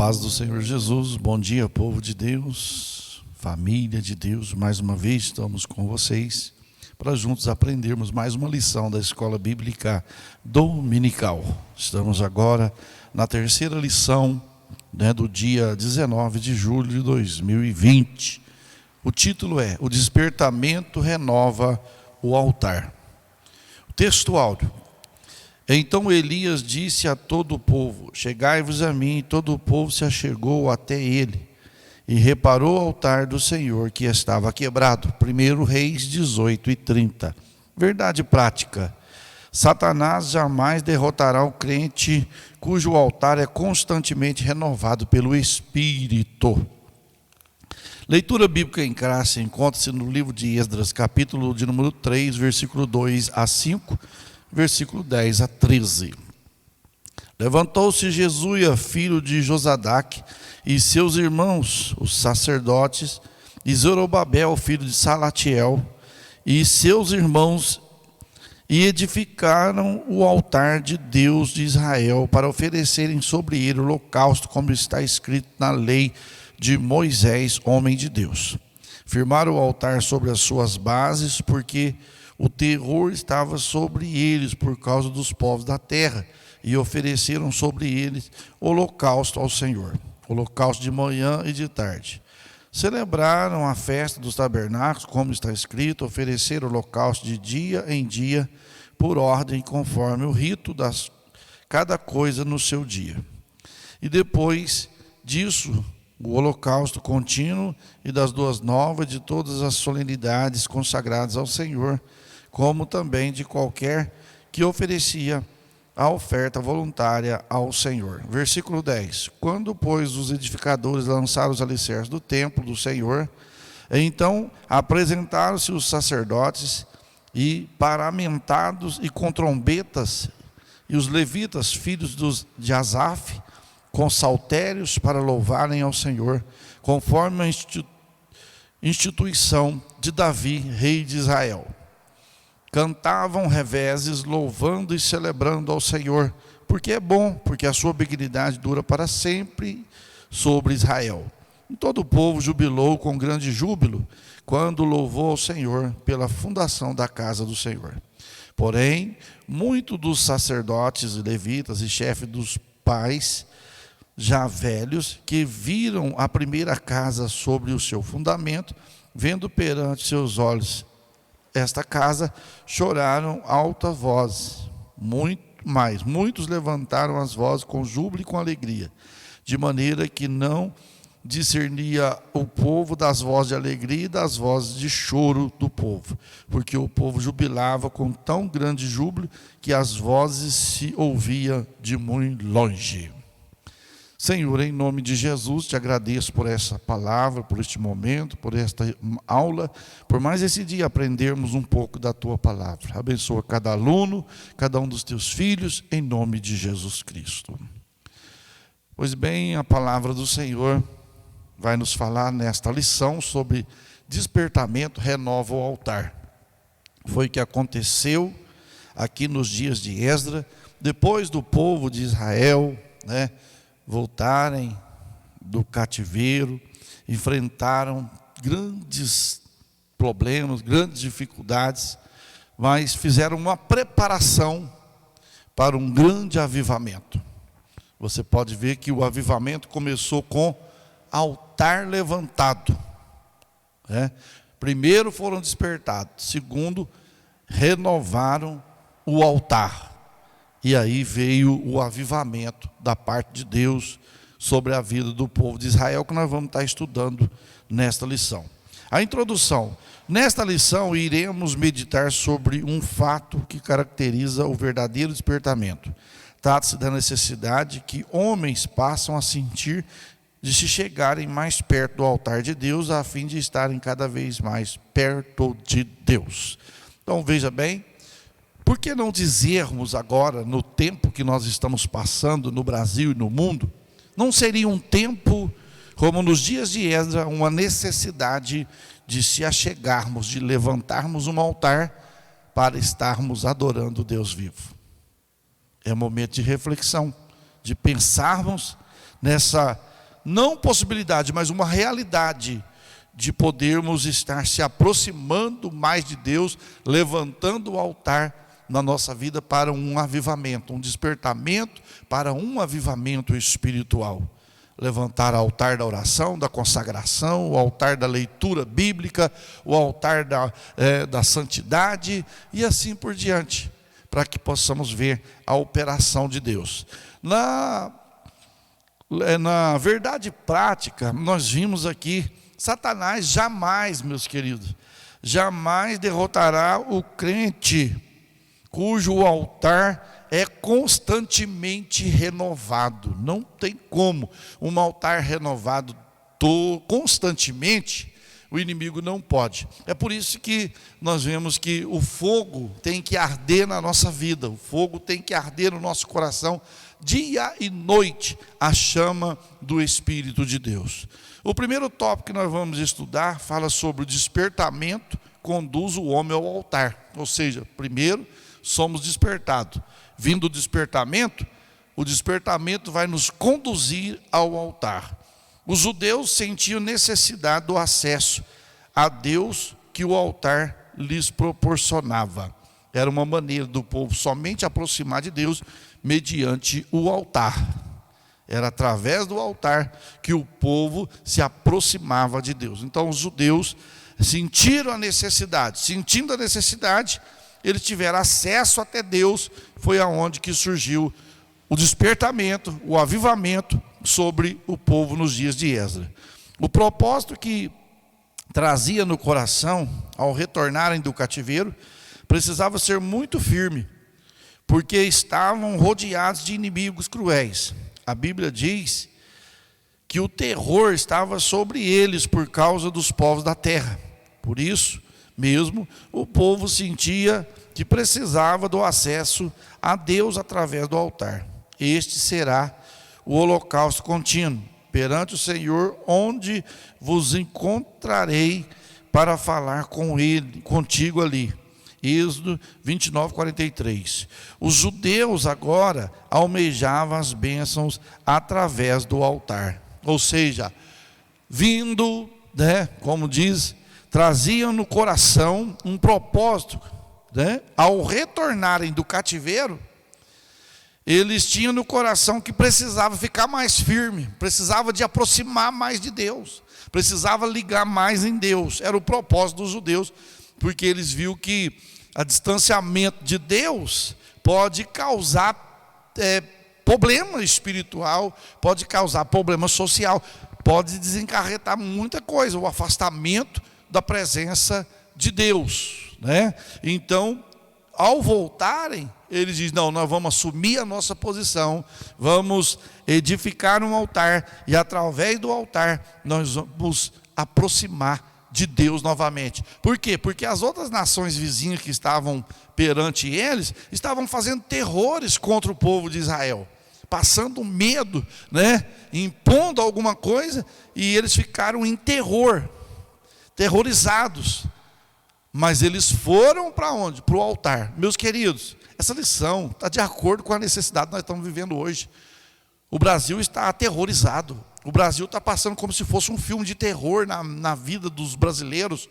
paz do Senhor Jesus, bom dia, povo de Deus, família de Deus. Mais uma vez estamos com vocês para juntos aprendermos mais uma lição da Escola Bíblica Dominical. Estamos agora na terceira lição, do dia 19 de julho de 2020. O título é: O despertamento renova o altar. O texto áudio: Então Elias disse a todo o povo: Chegai-vos a mim. E todo o povo se achegou até ele, e reparou o altar do Senhor que estava quebrado. 1 Reis 18:30. Verdade prática: Satanás jamais derrotará o crente cujo altar é constantemente renovado pelo Espírito. Leitura bíblica em classe encontra-se no livro de Esdras, capítulo de número 3, versículo 2 a 5, versículo 10 a 13. Levantou-se Jesuía, filho de Josadaque, e seus irmãos, os sacerdotes, e Zorobabel, filho de Salatiel, e seus irmãos, e edificaram o altar de Deus de Israel, para oferecerem sobre ele holocausto, como está escrito na lei de Moisés, homem de Deus. Firmaram o altar sobre as suas bases, porque o terror estava sobre eles por causa dos povos da terra, e ofereceram sobre eles holocausto ao Senhor, holocausto de manhã e de tarde. Celebraram a festa dos tabernáculos, como está escrito, ofereceram holocausto de dia em dia, por ordem, conforme o rito das cada coisa no seu dia. E depois disso, o holocausto contínuo e das duas novas, de todas as solenidades consagradas ao Senhor, como também de qualquer que oferecia a oferta voluntária ao Senhor. Versículo 10. Quando, pois, os edificadores lançaram os alicerces do templo do Senhor, então apresentaram-se os sacerdotes, e paramentados e com trombetas, e os levitas, filhos de Asaf, com saltérios, para louvarem ao Senhor, conforme a instituição de Davi, rei de Israel. Cantavam reveses, louvando e celebrando ao Senhor, porque é bom, porque a sua benignidade dura para sempre sobre Israel. E todo o povo jubilou com grande júbilo, quando louvou ao Senhor pela fundação da casa do Senhor. Porém, muitos dos sacerdotes e levitas e chefes dos pais, já velhos, que viram a primeira casa sobre o seu fundamento, vendo perante seus olhos esta casa, choraram alta voz. Muitos levantaram as vozes com júbilo e com alegria, de maneira que não discernia o povo das vozes de alegria e das vozes de choro do povo, porque o povo jubilava com tão grande júbilo que as vozes se ouviam de muito longe. Senhor, em nome de Jesus, te agradeço por essa palavra, por este momento, por esta aula, por mais esse dia aprendermos um pouco da tua palavra. Abençoa cada aluno, cada um dos teus filhos, em nome de Jesus Cristo. Pois bem, a palavra do Senhor vai nos falar nesta lição sobre despertamento renova o altar. Foi o que aconteceu aqui nos dias de Esdras, depois do povo de Israel, voltarem do cativeiro, enfrentaram grandes problemas, grandes dificuldades, mas fizeram uma preparação para um grande avivamento. Você pode ver que o avivamento começou com altar levantado. Primeiro foram despertados, segundo, renovaram o altar. E aí veio o avivamento da parte de Deus sobre a vida do povo de Israel, que nós vamos estar estudando nesta lição. A introdução. Nesta lição iremos meditar sobre um fato que caracteriza o verdadeiro despertamento. Trata-se da necessidade que homens passam a sentir de se chegarem mais perto do altar de Deus, a fim de estarem cada vez mais perto de Deus. Então veja bem, por que não dizermos agora, no tempo que nós estamos passando no Brasil e no mundo, não seria um tempo, como nos dias de Esdras, uma necessidade de se achegarmos, de levantarmos um altar para estarmos adorando o Deus vivo? É momento de reflexão, de pensarmos nessa não possibilidade, mas uma realidade de podermos estar se aproximando mais de Deus, levantando o altar na nossa vida para um avivamento, um despertamento para um avivamento espiritual. Levantar o altar da oração, da consagração, o altar da leitura bíblica, o altar da santidade e assim por diante, para que possamos ver a operação de Deus. Na verdade prática, nós vimos aqui, Satanás jamais, meus queridos, jamais derrotará o crente cujo altar é constantemente renovado. Não tem como um altar renovado constantemente, o inimigo não pode. É por isso que nós vemos que o fogo tem que arder na nossa vida, o fogo tem que arder no nosso coração, dia e noite, a chama do Espírito de Deus. O primeiro tópico que nós vamos estudar fala sobre o despertamento conduz o homem ao altar. Ou seja, primeiro somos despertados. Vindo o despertamento vai nos conduzir ao altar. Os judeus sentiam necessidade do acesso a Deus que o altar lhes proporcionava. Era uma maneira do povo somente aproximar de Deus mediante o altar. Era através do altar que o povo se aproximava de Deus. Então os judeus sentindo a necessidade, eles tiveram acesso até Deus, foi aonde que surgiu o despertamento, o avivamento sobre o povo nos dias de Esdras. O propósito que trazia no coração ao retornarem do cativeiro precisava ser muito firme, porque estavam rodeados de inimigos cruéis. A Bíblia diz que o terror estava sobre eles por causa dos povos da terra. Por isso mesmo, o povo sentia que precisava do acesso a Deus através do altar. Este será o holocausto contínuo perante o Senhor, onde vos encontrarei para falar contigo ali. Êxodo 29:43. Os judeus agora almejavam as bênçãos através do altar. Ou seja, vindo, como diz, traziam no coração um propósito, ao retornarem do cativeiro, eles tinham no coração que precisava ficar mais firme, precisava de aproximar mais de Deus, precisava ligar mais em Deus. Era o propósito dos judeus, porque eles viram que o distanciamento de Deus pode causar problema espiritual, pode causar problema social, pode desencarretar muita coisa, o afastamento da presença de Deus, Então, ao voltarem, eles dizem: não, nós vamos assumir a nossa posição, vamos edificar um altar, e através do altar nós vamos aproximar de Deus novamente. Por quê? Porque as outras nações vizinhas que estavam perante eles, estavam fazendo terrores contra o povo de Israel, passando medo, impondo alguma coisa, e eles ficaram em terrorizados. Mas eles foram para onde? Para o altar. Meus queridos, essa lição está de acordo com a necessidade que nós estamos vivendo hoje. O Brasil está aterrorizado. O Brasil está passando como se fosse um filme de terror na vida dos brasileiros,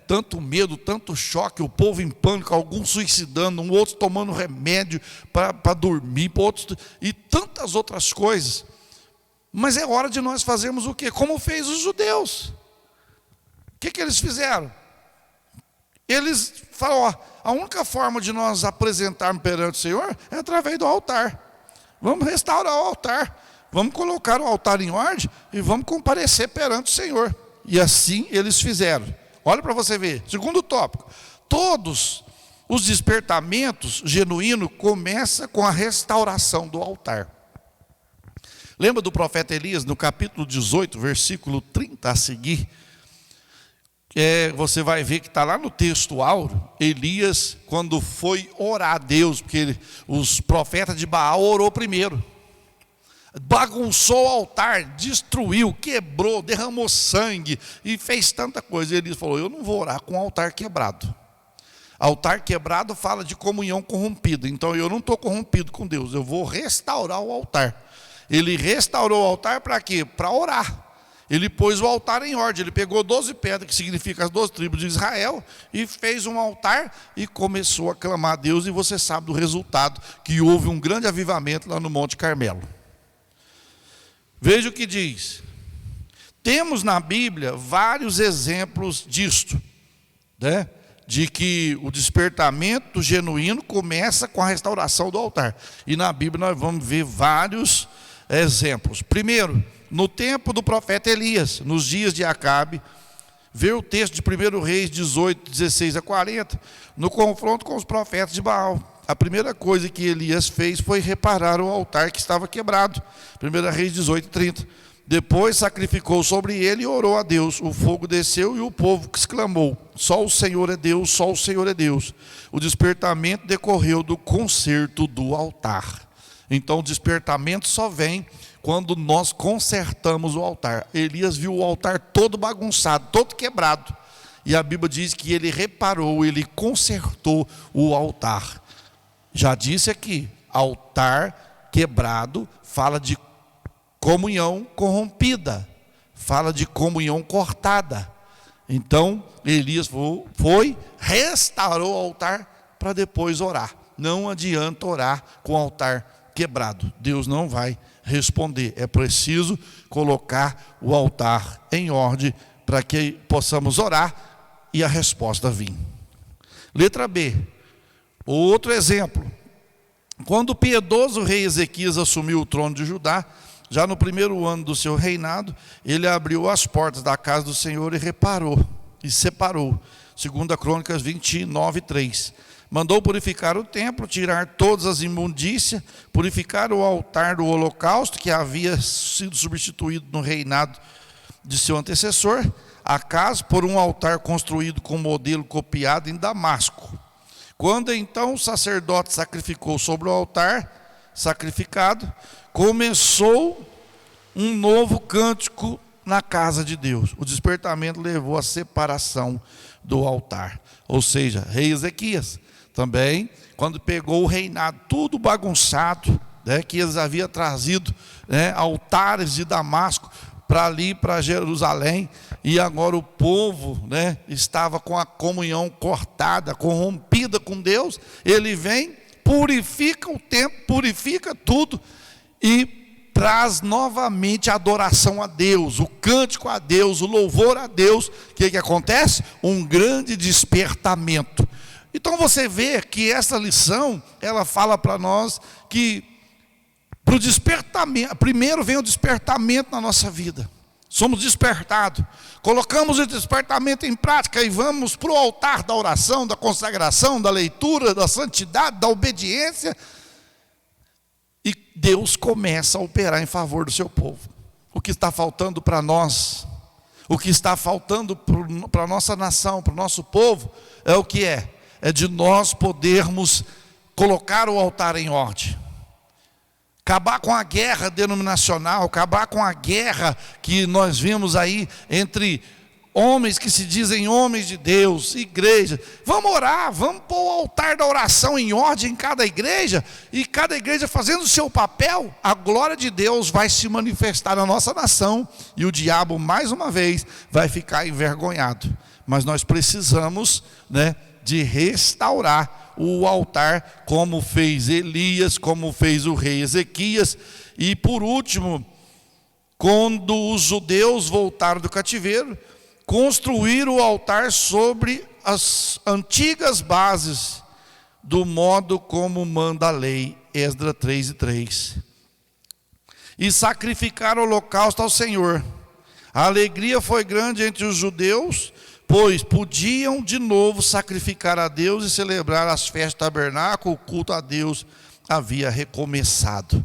Tanto medo, tanto choque, o povo em pânico, alguns suicidando, outros tomando remédio para dormir, outros, e tantas outras coisas. Mas é hora de nós fazermos o quê? Como fez os judeus. O que eles fizeram? Eles falaram: a única forma de nós apresentarmos perante o Senhor é através do altar. Vamos restaurar o altar, vamos colocar o altar em ordem e vamos comparecer perante o Senhor. E assim eles fizeram. Olha para você ver. Segundo tópico: todos os despertamentos genuínos começam com a restauração do altar. Lembra do profeta Elias, no capítulo 18, versículo 30 a seguir? Você vai ver que está lá no texto áureo, Elias, quando foi orar a Deus, porque os profetas de Baal orou primeiro, bagunçou o altar, destruiu, quebrou, derramou sangue e fez tanta coisa. E Elias falou: eu não vou orar com o altar quebrado. Altar quebrado fala de comunhão corrompida, então eu não estou corrompido com Deus, eu vou restaurar o altar. Ele restaurou o altar para quê? Para orar. Ele pôs o altar em ordem. Ele pegou 12 pedras, que significa as 12 tribos de Israel, e fez um altar e começou a clamar a Deus. E você sabe do resultado, que houve um grande avivamento lá no Monte Carmelo. Veja o que diz. Temos na Bíblia vários exemplos disto, né? De que o despertamento genuíno começa com a restauração do altar. E na Bíblia nós vamos ver vários exemplos. Primeiro, no tempo do profeta Elias, nos dias de Acabe, vê o texto de 1 Reis 18, 16 a 40, no confronto com os profetas de Baal. A primeira coisa que Elias fez foi reparar o altar que estava quebrado. 1 Reis 18, 30. Depois sacrificou sobre ele e orou a Deus. O fogo desceu e o povo exclamou: só o Senhor é Deus, só o Senhor é Deus. O despertamento decorreu do conserto do altar. Então o despertamento só vem quando nós consertamos o altar. Elias viu o altar todo bagunçado, todo quebrado. E a Bíblia diz que ele reparou, ele consertou o altar. Já disse aqui, altar quebrado fala de comunhão corrompida, fala de comunhão cortada. Então Elias foi, restaurou o altar para depois orar. Não adianta orar com o altar quebrado, Deus não vai responder. É preciso colocar o altar em ordem para que possamos orar e a resposta vir. Letra B, outro exemplo. Quando o piedoso rei Ezequias assumiu o trono de Judá, já no primeiro ano do seu reinado, ele abriu as portas da casa do Senhor e reparou, e separou. 2 Crônicas 29, 3. Mandou purificar o templo, tirar todas as imundícias, purificar o altar do holocausto, que havia sido substituído no reinado de seu antecessor, acaso por um altar construído com modelo copiado em Damasco. Quando então o sacerdote sacrificou sobre o altar sacrificado, começou um novo cântico na casa de Deus. O despertamento levou à separação do altar. Ou seja, rei Ezequias também, quando pegou o reinado tudo bagunçado, né, que eles haviam trazido, né, altares de Damasco para ali, para Jerusalém, e agora o povo, né, estava com a comunhão cortada, corrompida com Deus. Ele vem, purifica o templo, purifica tudo e traz novamente a adoração a Deus, o cântico a Deus, o louvor a Deus. O que acontece? Um grande despertamento. Então você vê que essa lição, ela fala para nós que para o despertamento, primeiro vem o despertamento na nossa vida. Somos despertados, colocamos o despertamento em prática e vamos para o altar da oração, da consagração, da leitura, da santidade, da obediência. E Deus começa a operar em favor do seu povo. O que está faltando para nós, o que está faltando para a nossa nação, para o nosso povo, é o que é? É de nós podermos colocar o altar em ordem. Acabar com a guerra denominacional, acabar com a guerra que nós vimos aí entre homens que se dizem homens de Deus, igreja. Vamos orar, vamos pôr o altar da oração em ordem em cada igreja, e cada igreja fazendo o seu papel, a glória de Deus vai se manifestar na nossa nação, e o diabo mais uma vez vai ficar envergonhado. Mas nós precisamos, né, de restaurar o altar, como fez Elias, como fez o rei Ezequias. E por último, quando os judeus voltaram do cativeiro, construíram o altar sobre as antigas bases, do modo como manda a lei, Esdras 3:3. E sacrificaram o holocausto ao Senhor. A alegria foi grande entre os judeus, pois podiam de novo sacrificar a Deus e celebrar as festas do tabernáculo. O culto a Deus havia recomeçado.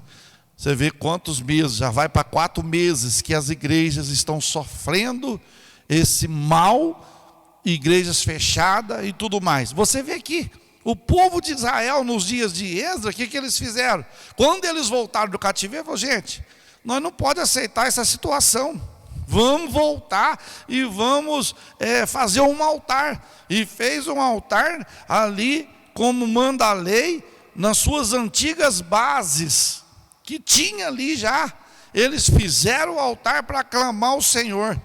Você vê quantos meses, já vai para 4 meses que as igrejas estão sofrendo esse mal, igrejas fechadas e tudo mais. Você vê aqui, o povo de Israel nos dias de Esdras, o que eles fizeram? Quando eles voltaram do cativeiro, falou: gente, nós não podemos aceitar essa situação. Vamos voltar e vamos fazer um altar. E fez um altar ali, como manda a lei, nas suas antigas bases, que tinha ali já. Eles fizeram o altar para aclamar o Senhor.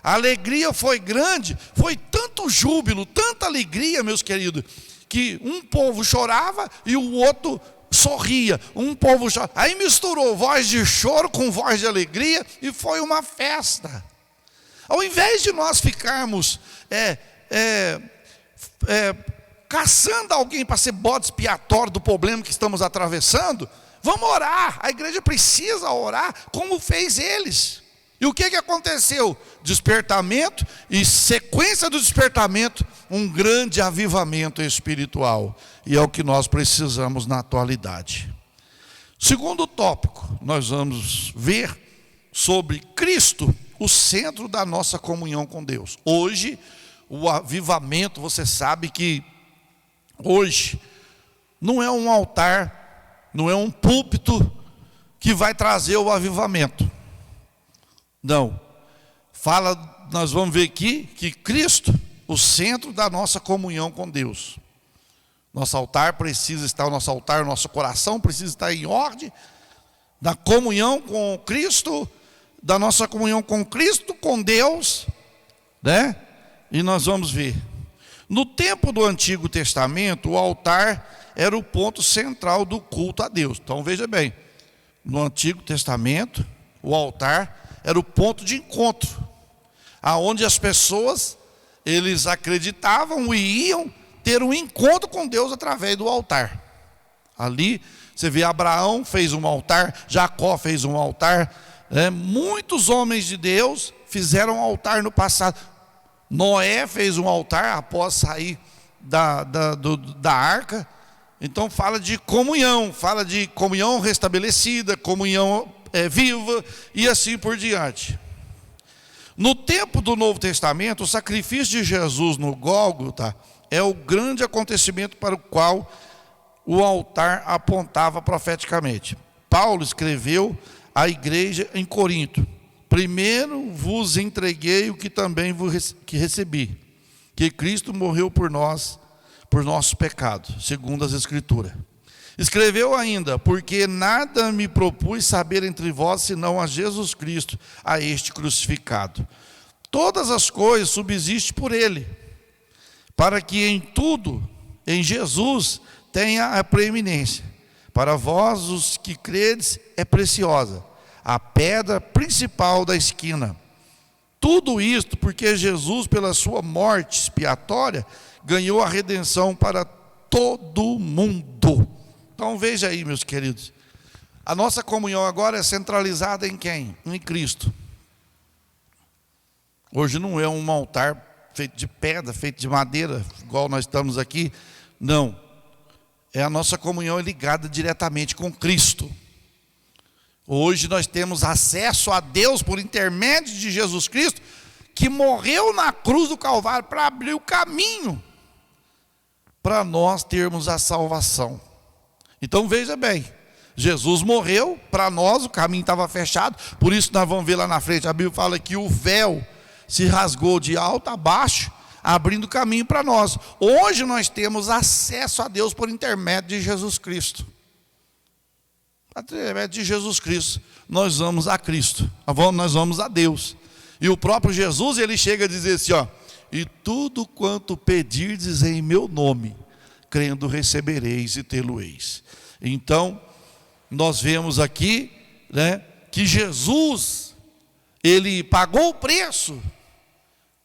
A alegria foi grande, foi tanto júbilo, tanta alegria, meus queridos, que um povo chorava e o outro sorria. Um povo chorava. Aí misturou voz de choro com voz de alegria e foi uma festa. Ao invés de nós ficarmos caçando alguém para ser bode expiatório do problema que estamos atravessando, vamos orar. A igreja precisa orar como fez eles. E o que aconteceu? Despertamento e sequência do despertamento, um grande avivamento espiritual. E é o que nós precisamos na atualidade. Segundo tópico, nós vamos ver sobre Cristo, o centro da nossa comunhão com Deus. Hoje, o avivamento, você sabe que hoje não é um altar, não é um púlpito que vai trazer o avivamento. Não. Nós vamos ver aqui que Cristo, o centro da nossa comunhão com Deus. Nosso altar precisa estar, nosso coração precisa estar em ordem, da comunhão com Cristo, da nossa comunhão com Cristo, com Deus, né? E nós vamos ver. No tempo do Antigo Testamento, o altar era o ponto central do culto a Deus. Então veja bem, no Antigo Testamento, o altar era o ponto de encontro, aonde as pessoas, eles acreditavam e iam ter um encontro com Deus através do altar. Ali, você vê, Abraão fez um altar, Jacó fez um altar, muitos homens de Deus fizeram um altar no passado. Noé fez um altar após sair da arca. Então fala de comunhão restabelecida, comunhão viva e assim por diante. No tempo do Novo Testamento, o sacrifício de Jesus no Gólgota é o grande acontecimento para o qual o altar apontava profeticamente. Paulo escreveu à igreja em Corinto: primeiro vos entreguei o que também que recebi, que Cristo morreu por nós, por nossos pecados, segundo as Escrituras. Escreveu ainda: porque nada me propus saber entre vós, senão a Jesus Cristo, a este crucificado. Todas as coisas subsistem por ele, para que em tudo, em Jesus, tenha a preeminência. Para vós, os que credes, é preciosa, a pedra principal da esquina. Tudo isto porque Jesus, pela sua morte expiatória, ganhou a redenção para todo mundo. Então veja aí, meus queridos, a nossa comunhão agora é centralizada em quem? Em Cristo. Hoje não é um altar feito de pedra, feito de madeira, igual nós estamos aqui. Não. A nossa comunhão é ligada diretamente com Cristo. Hoje nós temos acesso a Deus por intermédio de Jesus Cristo, que morreu na cruz do Calvário para abrir o caminho para nós termos a salvação. Então veja bem, Jesus morreu para nós, o caminho estava fechado, por isso nós vamos ver lá na frente, a Bíblia fala que o véu se rasgou de alto a baixo, abrindo caminho para nós. Hoje nós temos acesso a Deus por intermédio de Jesus Cristo. Através de Jesus Cristo, nós vamos a Cristo, nós vamos a Deus. E o próprio Jesus, ele chega a dizer assim, e tudo quanto pedirdes em meu nome, crendo recebereis e tê-lo-eis. Então, nós vemos aqui, que Jesus, ele pagou o preço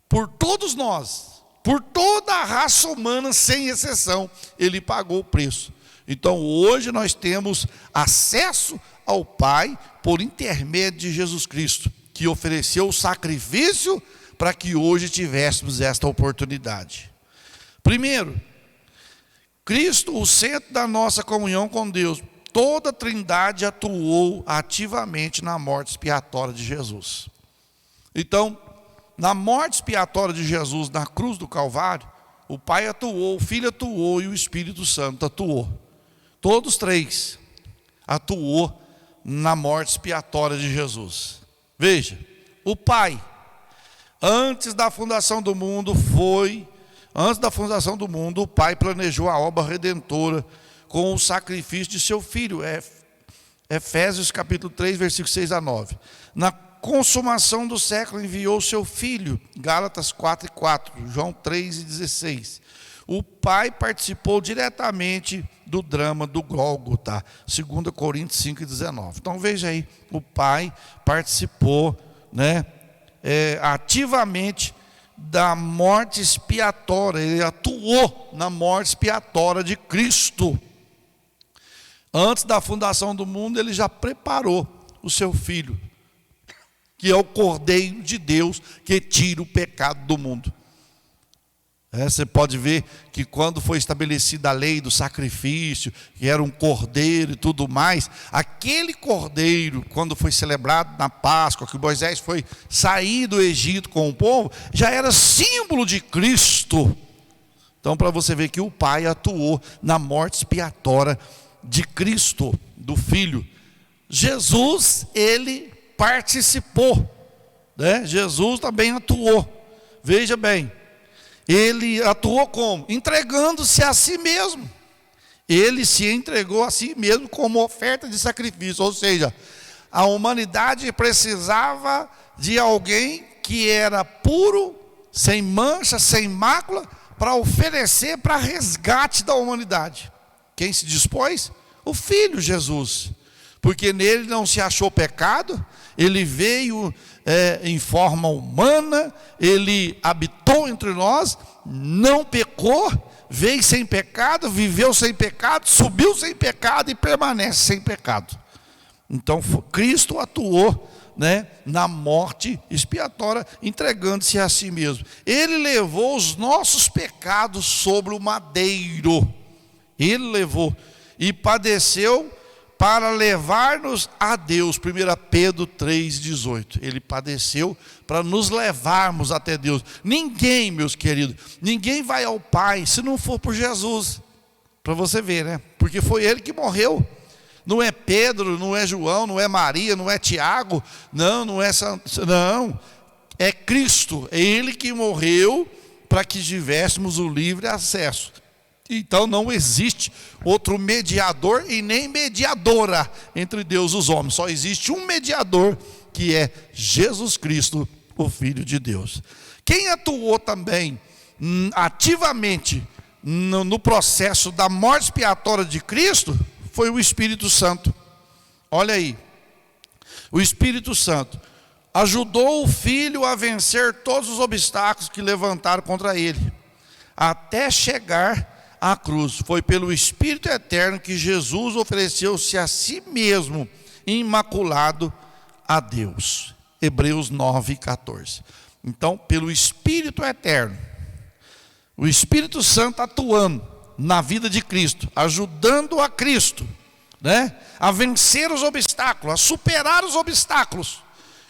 por todos nós, por toda a raça humana, sem exceção, ele pagou o preço. Então, hoje nós temos acesso ao Pai por intermédio de Jesus Cristo, que ofereceu o sacrifício para que hoje tivéssemos esta oportunidade. Primeiro, Cristo, o centro da nossa comunhão com Deus. Toda a Trindade atuou ativamente na morte expiatória de Jesus. Então, na morte expiatória de Jesus na cruz do Calvário, o Pai atuou, o Filho atuou e o Espírito Santo atuou. Todos três atuou na morte expiatória de Jesus. Veja, o Pai, antes da fundação do mundo, o Pai planejou a obra redentora com o sacrifício de seu Filho. Efésios capítulo 3, versículos 6 a 9. Na consumação do século enviou seu Filho, Gálatas 4 e 4, João 3 e 16. O Pai participou diretamente do drama do Gólgota, 2 Coríntios 5 e 19. Então veja aí, o Pai participou, ativamente da morte expiatória, ele atuou na morte expiatória de Cristo. Antes da fundação do mundo, ele já preparou o seu Filho, que é o Cordeiro de Deus que tira o pecado do mundo. Você pode ver que quando foi estabelecida a lei do sacrifício, que era um cordeiro e tudo mais, aquele cordeiro, quando foi celebrado na Páscoa, que Moisés foi sair do Egito com o povo, já era símbolo de Cristo. Então, para você ver que o Pai atuou na morte expiatória de Cristo, do Filho. Jesus, ele participou, Jesus também atuou. Veja bem, ele atuou como? Entregando-se a si mesmo. Ele se entregou a si mesmo como oferta de sacrifício. Ou seja, a humanidade precisava de alguém que era puro, sem mancha, sem mácula, para oferecer para resgate da humanidade. Quem se dispôs? O Filho Jesus. Porque nele não se achou pecado, ele veio em forma humana, ele habitou entre nós, não pecou, veio sem pecado, viveu sem pecado, subiu sem pecado e permanece sem pecado. Então Cristo atuou, na morte expiatória, entregando-se a si mesmo. Ele levou os nossos pecados sobre o madeiro, ele levou e padeceu para levar-nos a Deus. 1 Pedro 3,18. Ele padeceu para nos levarmos até Deus. Ninguém, meus queridos, ninguém vai ao Pai se não for por Jesus. Para você ver, porque foi ele que morreu. Não é Pedro, não é João, não é Maria, não é Tiago, não é Santo, não. É Cristo, é ele que morreu para que tivéssemos o livre acesso. Então não existe outro mediador e nem mediadora entre Deus e os homens. Só existe um mediador, que é Jesus Cristo, o Filho de Deus. Quem atuou também ativamente no processo da morte expiatória de Cristo foi o Espírito Santo. Olha aí, o Espírito Santo ajudou o Filho a vencer todos os obstáculos que levantaram contra ele, até chegar à cruz. Foi pelo Espírito eterno que Jesus ofereceu-se a si mesmo, imaculado a Deus. Hebreus 9:14. Então, pelo Espírito eterno, o Espírito Santo atuando na vida de Cristo, ajudando a Cristo, a vencer os obstáculos, a superar os obstáculos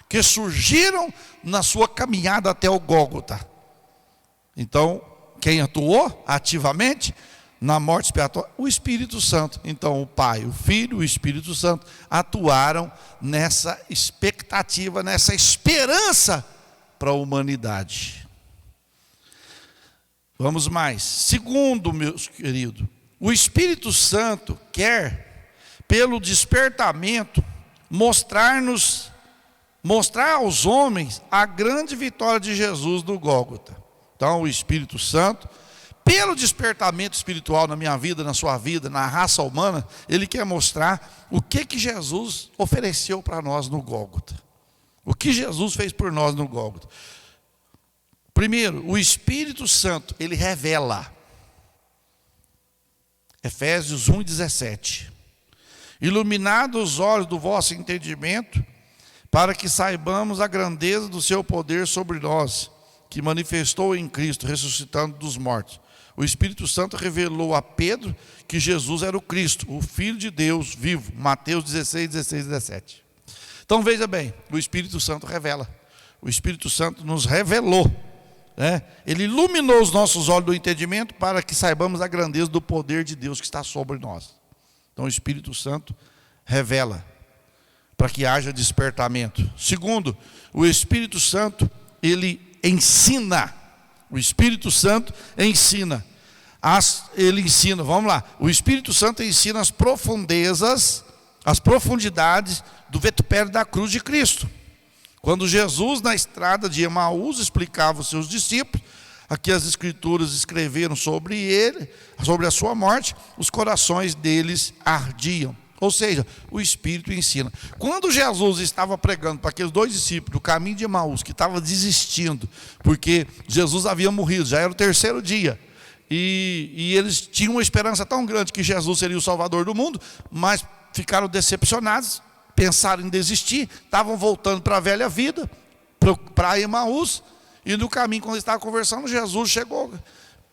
que surgiram na sua caminhada até o Gólgota. Então, quem atuou ativamente na morte expiatória? O Espírito Santo. Então o Pai, o Filho e o Espírito Santo atuaram nessa expectativa, nessa esperança para a humanidade. Vamos mais. Segundo, meus queridos, o Espírito Santo quer, pelo despertamento, mostrar aos homens a grande vitória de Jesus no Gólgota. Então o Espírito Santo, pelo despertamento espiritual na minha vida, na sua vida, na raça humana, ele quer mostrar o que Jesus ofereceu para nós no Gólgota. O que Jesus fez por nós no Gólgota. Primeiro, o Espírito Santo, ele revela. Efésios 1:17. Iluminados os olhos do vosso entendimento, para que saibamos a grandeza do seu poder sobre nós, que manifestou em Cristo, ressuscitando dos mortos. O Espírito Santo revelou a Pedro que Jesus era o Cristo, o Filho de Deus vivo. Mateus 16:17. Então veja bem, o Espírito Santo revela. O Espírito Santo nos revelou, Ele iluminou os nossos olhos do entendimento para que saibamos a grandeza do poder de Deus que está sobre nós. Então o Espírito Santo revela, para que haja despertamento. Segundo, o Espírito Santo, ele ensina. O Espírito Santo ensina. Ele ensina, vamos lá. O Espírito Santo ensina as profundezas as profundidades do vitupério da cruz de Cristo. Quando Jesus, na estrada de Emaús, explicava aos seus discípulos, aqui as Escrituras escreveram sobre ele, sobre a sua morte, os corações deles ardiam. Ou seja, o Espírito ensina. Quando Jesus estava pregando para aqueles dois discípulos do caminho de Emaús, que estavam desistindo, porque Jesus havia morrido, já era o terceiro dia, e eles tinham uma esperança tão grande que Jesus seria o Salvador do mundo, mas ficaram decepcionados, pensaram em desistir, estavam voltando para a velha vida, para Emaús, e no caminho, quando eles estavam conversando, Jesus chegou,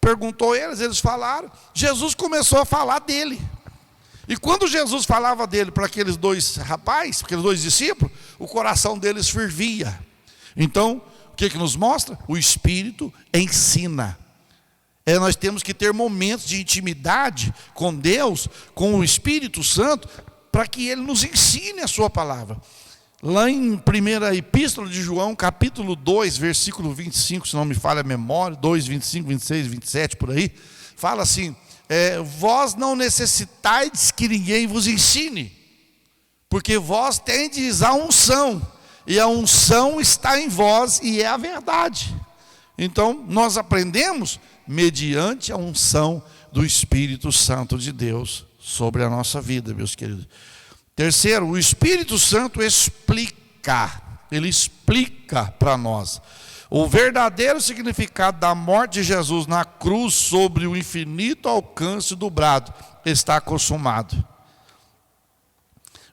perguntou eles falaram, Jesus começou a falar dele. E quando Jesus falava dele para aqueles dois rapazes, aqueles dois discípulos, o coração deles fervia. Então, o que nos mostra? O Espírito ensina. Nós temos que ter momentos de intimidade com Deus, com o Espírito Santo, para que Ele nos ensine a sua palavra. Lá em 1ª Epístola de João, capítulo 2, versículo 25, se não me falha a memória, 2, 25, 26, 27, por aí, fala assim, vós não necessitais que ninguém vos ensine, porque vós tendes a unção, e a unção está em vós, e é a verdade. Então, nós aprendemos mediante a unção do Espírito Santo de Deus sobre a nossa vida, meus queridos. Terceiro, o Espírito Santo explica, ele explica para nós o verdadeiro significado da morte de Jesus na cruz sobre o infinito alcance do brado, está consumado.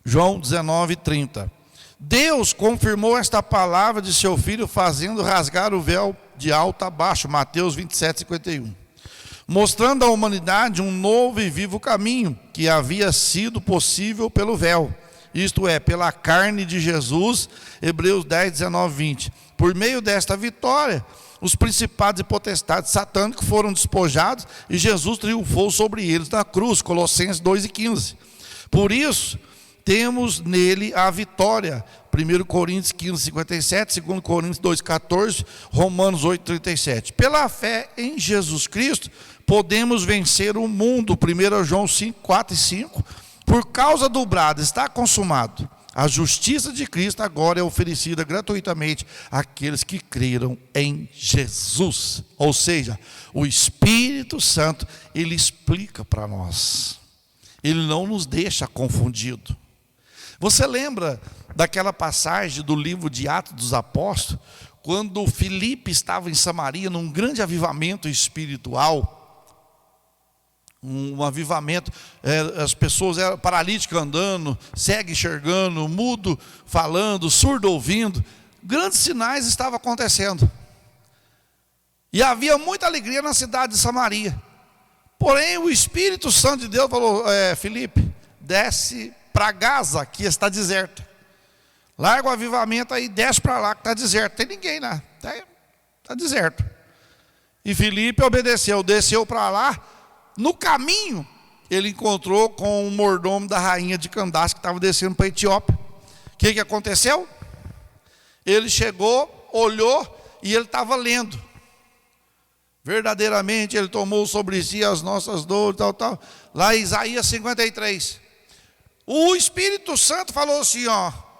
João 19:30. Deus confirmou esta palavra de seu Filho, fazendo rasgar o véu de alto a baixo, Mateus 27:51. Mostrando à humanidade um novo e vivo caminho, que havia sido possível pelo véu, isto é, pela carne de Jesus, Hebreus 10, 19, 20. Por meio desta vitória, os principados e potestades satânicos foram despojados e Jesus triunfou sobre eles na cruz, Colossenses 2:15. Por isso, temos nele a vitória, 1 Coríntios 15:57, 2 Coríntios 2:14, Romanos 8:37. Pela fé em Jesus Cristo, podemos vencer o mundo, 1 João 5:4 e 5, por causa do brado, está consumado. A justiça de Cristo agora é oferecida gratuitamente àqueles que creram em Jesus. Ou seja, o Espírito Santo, ele explica para nós. Ele não nos deixa confundido. Você lembra daquela passagem do livro de Atos dos Apóstolos, quando Filipe estava em Samaria, num grande avivamento espiritual, um avivamento, as pessoas eram paralíticas andando, cego enxergando, mudo falando, surdo ouvindo, grandes sinais estavam acontecendo, e havia muita alegria na cidade de Samaria. Porém o Espírito Santo de Deus falou, Filipe, desce para Gaza, que está deserta, larga o avivamento aí, desce para lá que está deserto, não tem ninguém lá, está deserto. E Filipe obedeceu, desceu para lá. No caminho, ele encontrou com um mordomo da rainha de Candace, que estava descendo para a Etiópia. O que aconteceu? Ele chegou, olhou, e ele estava lendo. Verdadeiramente, ele tomou sobre si as nossas dores, tal. Lá em Isaías 53. O Espírito Santo falou assim,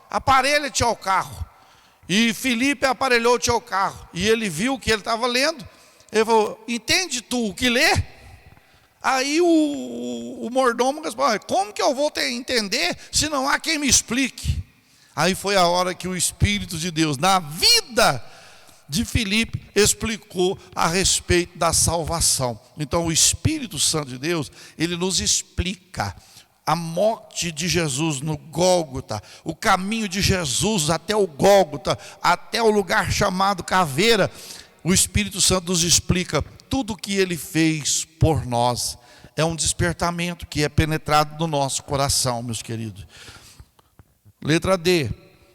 aparelha-te ao carro. E Filipe aparelhou-te ao carro. E ele viu o que ele estava lendo. Ele falou, entende tu o que lê? Aí o mordomo respondeu, como que eu vou entender se não há quem me explique? Aí foi a hora que o Espírito de Deus, na vida de Filipe, explicou a respeito da salvação. Então o Espírito Santo de Deus, ele nos explica a morte de Jesus no Gólgota, o caminho de Jesus até o Gólgota, até o lugar chamado Caveira. O Espírito Santo nos explica tudo o que ele fez por nós. É um despertamento que é penetrado no nosso coração, meus queridos. Letra D.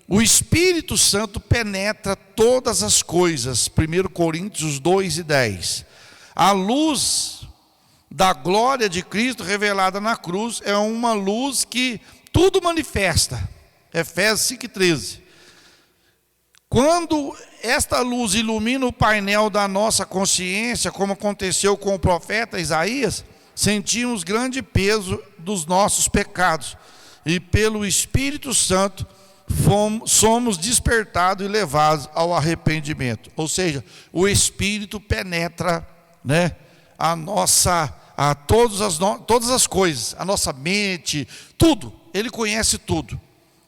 O Espírito Santo penetra todas as coisas. 1 Coríntios 2:10. A luz da glória de Cristo revelada na cruz é uma luz que tudo manifesta. Efésios 5:13. Quando esta luz ilumina o painel da nossa consciência, como aconteceu com o profeta Isaías, sentimos grande peso dos nossos pecados e pelo Espírito Santo somos despertados e levados ao arrependimento. Ou seja, o Espírito penetra, né, todas as coisas, a nossa mente, tudo. Ele conhece tudo.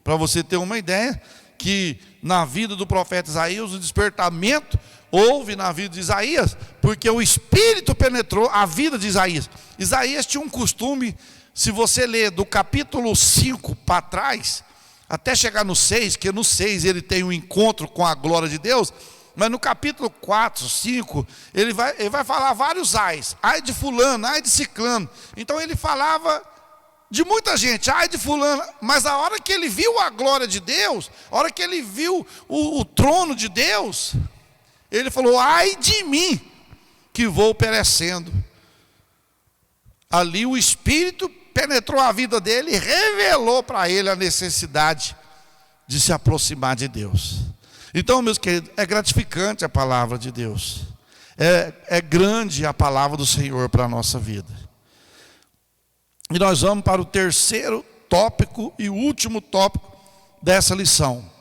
Para você ter uma ideia, que na vida do profeta Isaías, o despertamento houve na vida de Isaías, porque o Espírito penetrou a vida de Isaías. Isaías tinha um costume, se você ler do capítulo 5 para trás, até chegar no 6, que no 6 ele tem um encontro com a glória de Deus, mas no capítulo 4, 5, ele vai falar vários ais, ai de fulano, ai de ciclano. Então ele falava de muita gente, ai de fulano, mas a hora que ele viu a glória de Deus, a hora que ele viu o trono de Deus, ele falou, ai de mim, que vou perecendo. Ali o Espírito penetrou a vida dele e revelou para ele a necessidade de se aproximar de Deus. Então, meus queridos, é gratificante a palavra de Deus. É grande a palavra do Senhor para a nossa vida. E nós vamos para o terceiro tópico e o último tópico dessa lição.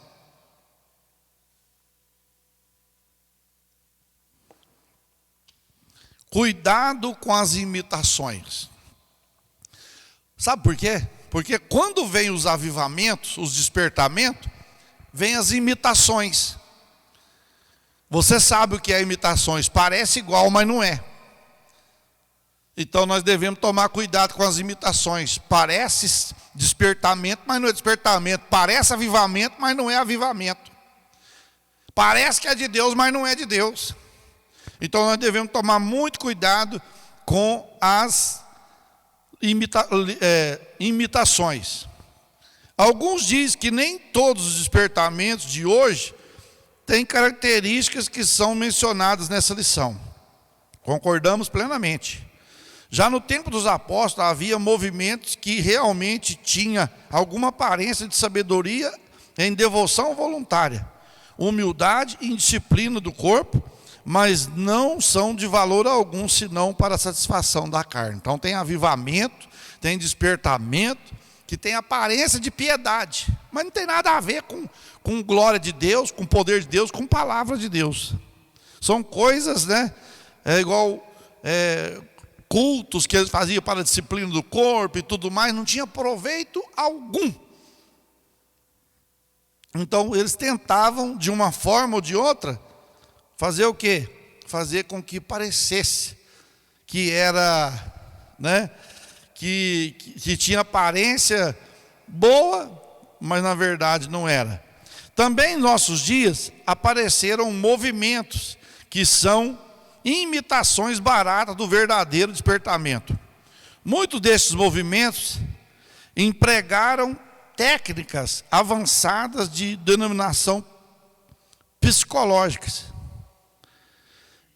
Cuidado com as imitações. Sabe por quê? Porque quando vem os avivamentos, os despertamentos, vem as imitações. Você sabe o que é imitações? Parece igual, mas não é. Então nós devemos tomar cuidado com as imitações. Parece despertamento, mas não é despertamento. Parece avivamento, mas não é avivamento. Parece que é de Deus, mas não é de Deus. Então nós devemos tomar muito cuidado com as imitações. Alguns dizem que nem todos os despertamentos de hoje têm características que são mencionadas nessa lição. Concordamos plenamente. Já no tempo dos apóstolos havia movimentos que realmente tinham alguma aparência de sabedoria em devoção voluntária, humildade e disciplina do corpo, mas não são de valor algum senão para a satisfação da carne. Então tem avivamento, tem despertamento, que tem aparência de piedade, mas não tem nada a ver com glória de Deus, com poder de Deus, com palavra de Deus. São coisas, né? É igual cultos que eles faziam para a disciplina do corpo e tudo mais, não tinha proveito algum. Então eles tentavam, de uma forma ou de outra, fazer o quê? Fazer com que parecesse que era, né, que tinha aparência boa, mas na verdade não era. Também em nossos dias apareceram movimentos que são imitações baratas do verdadeiro despertamento. Muitos desses movimentos empregaram técnicas avançadas de denominação psicológicas.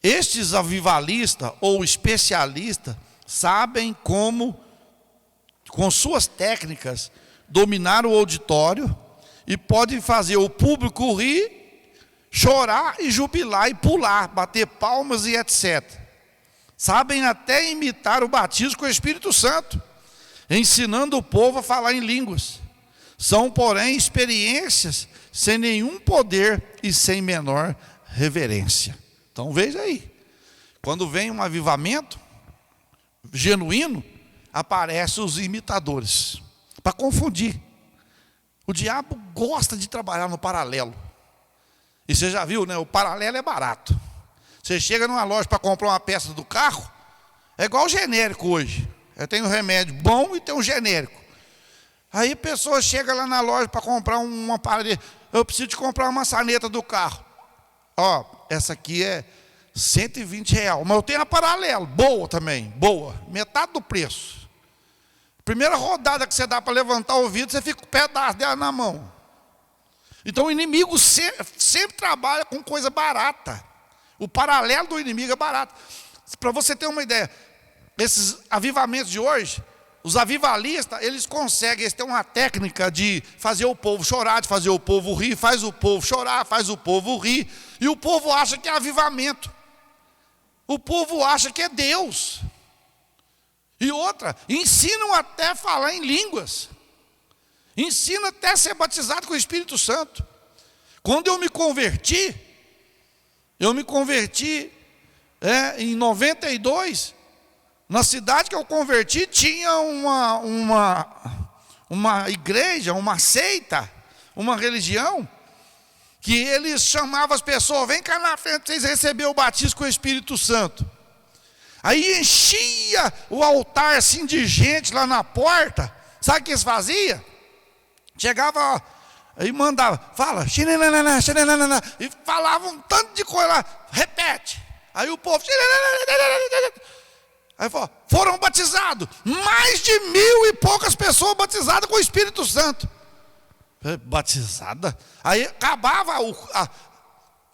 Estes avivalistas ou especialistas sabem como, com suas técnicas, dominar o auditório e podem fazer o público rir, chorar e jubilar e pular, bater palmas e etc. Sabem até imitar o batismo com o Espírito Santo, ensinando o povo a falar em línguas. São, porém, experiências sem nenhum poder e sem menor reverência. Então veja aí, quando vem um avivamento genuíno, aparecem os imitadores, para confundir. O diabo gosta de trabalhar no paralelo. E você já viu, né? O paralelo é barato. Você chega numa loja para comprar uma peça do carro, é igual o genérico hoje. Eu tenho um remédio bom e tem um genérico. Aí a pessoa chega lá na loja para comprar uma aparelho. Eu preciso de comprar uma maçaneta do carro. Ó, essa aqui é R$120, mas eu tenho a paralelo, boa também, boa, metade do preço. Primeira rodada que você dá para levantar o vidro, você fica com o pedaço dela na mão. Então o inimigo sempre trabalha com coisa barata. O paralelo do inimigo é barato. Para você ter uma ideia, esses avivamentos de hoje, os avivalistas, eles têm uma técnica de fazer o povo chorar, de fazer o povo rir, faz o povo chorar, faz o povo rir, e o povo acha que é avivamento. O povo acha que é Deus. E outra, ensinam até a falar em línguas. Ensina até ser batizado com o Espírito Santo. Quando eu me converti em 92, na cidade que eu converti, tinha uma igreja, uma seita, uma religião, que eles chamavam as pessoas, vem cá na frente para vocês receberem o batismo com o Espírito Santo. Aí enchia o altar assim de gente lá na porta. Sabe o que eles faziam? Chegava e mandava, fala, xinenana, xinenana, e falava um tanto de coisa lá, repete. Aí o povo, aí foram batizados, mais de 1.000 e poucas pessoas batizadas com o Espírito Santo. Batizada? Aí acabava,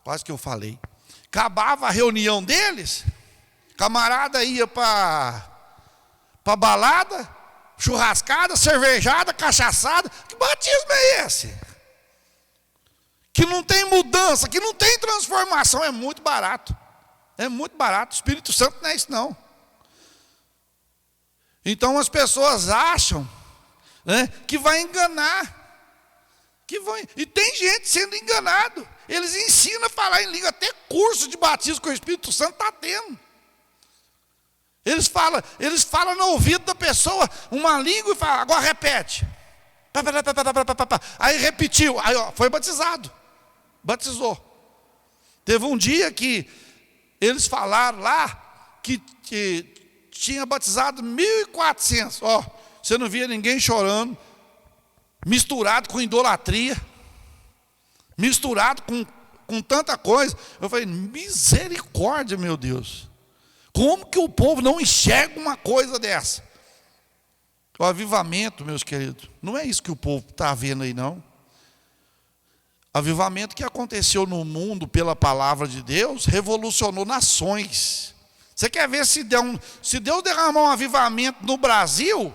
quase que eu falei, acabava a reunião deles, camarada ia para balada, churrascada, cervejada, cachaçada. Que batismo é esse? Que não tem mudança, que não tem transformação. É muito barato. É muito barato. O Espírito Santo não é isso não. Então as pessoas acham, né, que vai enganar. E tem gente sendo enganado. Eles ensinam a falar em língua. Até curso de batismo com o Espírito Santo está tendo. Eles falam no ouvido da pessoa uma língua e falam, agora repete. Aí repetiu, aí foi batizado. Batizou. Teve um dia que eles falaram lá que tinha batizado 1.400. Você não via ninguém chorando, misturado com idolatria, misturado com tanta coisa. Eu falei, misericórdia, meu Deus. Como que o povo não enxerga uma coisa dessa? O avivamento, meus queridos, não é isso que o povo está vendo aí, não. Avivamento que aconteceu no mundo pela palavra de Deus, revolucionou nações. Você quer ver se Deus derramar um avivamento no Brasil,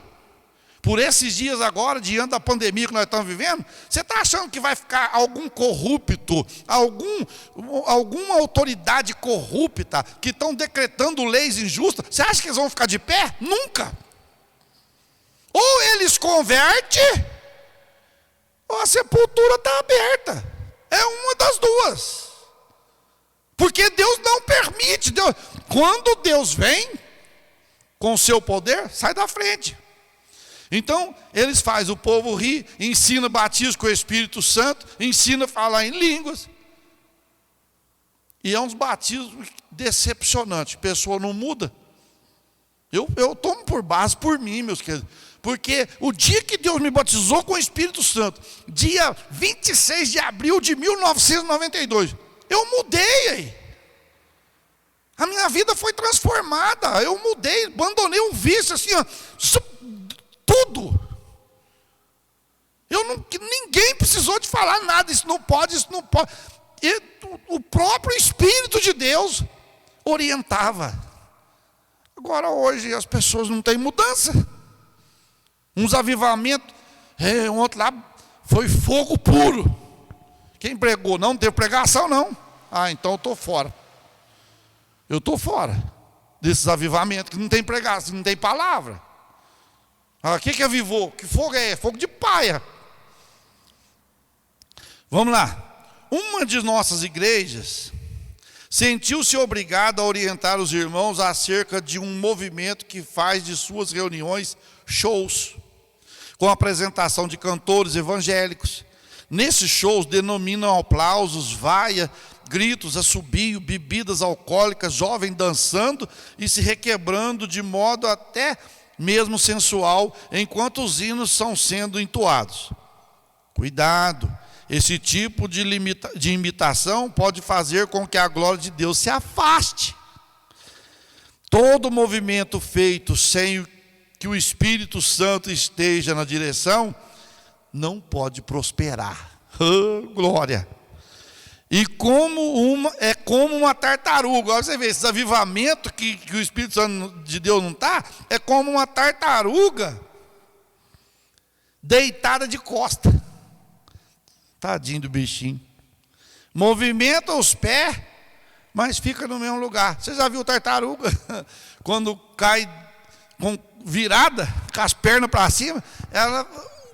por esses dias agora, diante da pandemia que nós estamos vivendo? Você está achando que vai ficar algum corrupto, alguma autoridade corrupta, que estão decretando leis injustas? Você acha que eles vão ficar de pé? Nunca. Ou eles convertem, ou a sepultura está aberta. É uma das duas. Porque Deus não permite. Quando Deus vem com o seu poder, sai da frente. Então, eles fazem o povo rir, ensina batismo com o Espírito Santo, ensina a falar em línguas. E é uns batismos decepcionantes. A pessoa não muda. Eu tomo por base por mim, meus queridos. Porque o dia que Deus me batizou com o Espírito Santo, dia 26 de abril de 1992, eu mudei aí. A minha vida foi transformada. Eu mudei, abandonei um vício assim, tudo. Ninguém precisou de falar nada. Isso não pode, isso não pode. O próprio Espírito de Deus orientava. Agora hoje as pessoas não têm mudança. Uns avivamentos, um outro lá foi fogo puro. Quem pregou? Não teve pregação, não. Então eu estou fora. Eu estou fora desses avivamentos que não tem pregação, não tem palavra. O que avivou? Que fogo é? Fogo de paia. Vamos lá. Uma de nossas igrejas sentiu-se obrigada a orientar os irmãos acerca de um movimento que faz de suas reuniões shows, com apresentação de cantores evangélicos. Nesses shows denominam aplausos, vaia, gritos, assobio, bebidas alcoólicas, jovem dançando e se requebrando de modo até mesmo sensual, enquanto os hinos são sendo entoados. Cuidado, esse tipo de imitação pode fazer com que a glória de Deus se afaste. Todo movimento feito sem que o Espírito Santo esteja na direção não pode prosperar. Glória! E é como uma tartaruga. Olha, você vê, esse avivamento que o Espírito Santo de Deus não está, é como uma tartaruga deitada de costa. Tadinho do bichinho. Movimenta os pés, mas fica no mesmo lugar. Você já viu tartaruga? Quando cai virada, com as pernas para cima,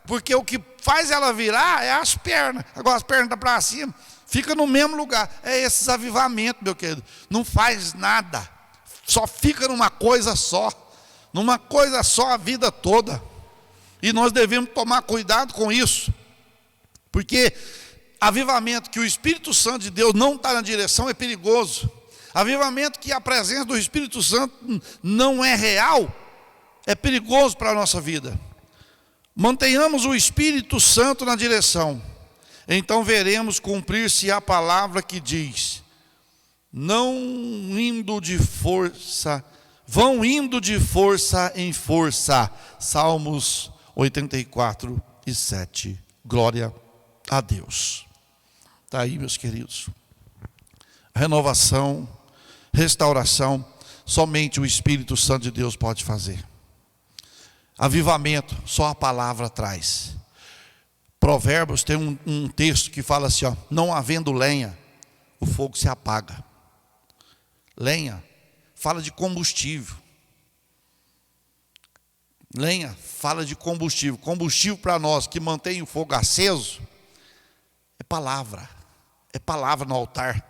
porque o que faz ela virar é as pernas. Agora as pernas estão para cima, fica no mesmo lugar. É esses avivamentos, meu querido. Não faz nada, só fica numa coisa só a vida toda. E nós devemos tomar cuidado com isso, porque avivamento que o Espírito Santo de Deus não está na direção é perigoso. Avivamento que a presença do Espírito Santo não é real é perigoso para a nossa vida. Mantenhamos o Espírito Santo na direção, então veremos cumprir-se a palavra que diz: não indo de força, vão indo de força em força. Salmos 84:7. Glória a Deus. Está aí, meus queridos. Renovação, restauração, somente o Espírito Santo de Deus pode fazer. Avivamento, só a palavra traz. Provérbios tem um texto que fala assim, ó: não havendo lenha, o fogo se apaga. Lenha fala de combustível. Lenha fala de combustível. Combustível para nós que mantém o fogo aceso é palavra. É palavra no altar.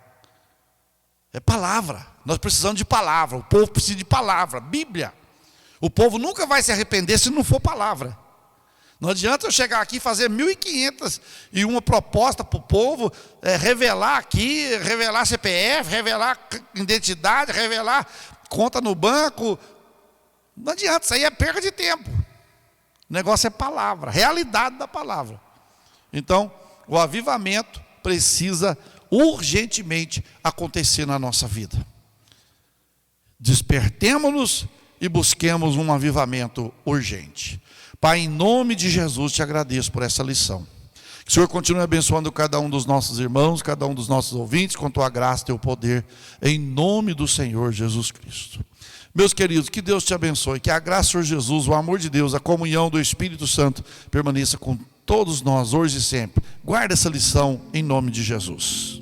É palavra. Nós precisamos de palavra. O povo precisa de palavra. Bíblia. O povo nunca vai se arrepender se não for palavra. Não adianta eu chegar aqui e fazer 1.500 e uma proposta para o povo, revelar aqui, revelar CPF, revelar identidade, revelar conta no banco. Não adianta, isso aí é perda de tempo. O negócio é palavra, realidade da palavra. Então, o avivamento precisa urgentemente acontecer na nossa vida. Despertemo-nos e busquemos um avivamento urgente. Pai, em nome de Jesus, te agradeço por essa lição. Que o Senhor continue abençoando cada um dos nossos irmãos, cada um dos nossos ouvintes, com tua graça e teu poder, em nome do Senhor Jesus Cristo. Meus queridos, que Deus te abençoe, que a graça do Senhor Jesus, o amor de Deus, a comunhão do Espírito Santo permaneça com todos nós, hoje e sempre. Guarda essa lição em nome de Jesus.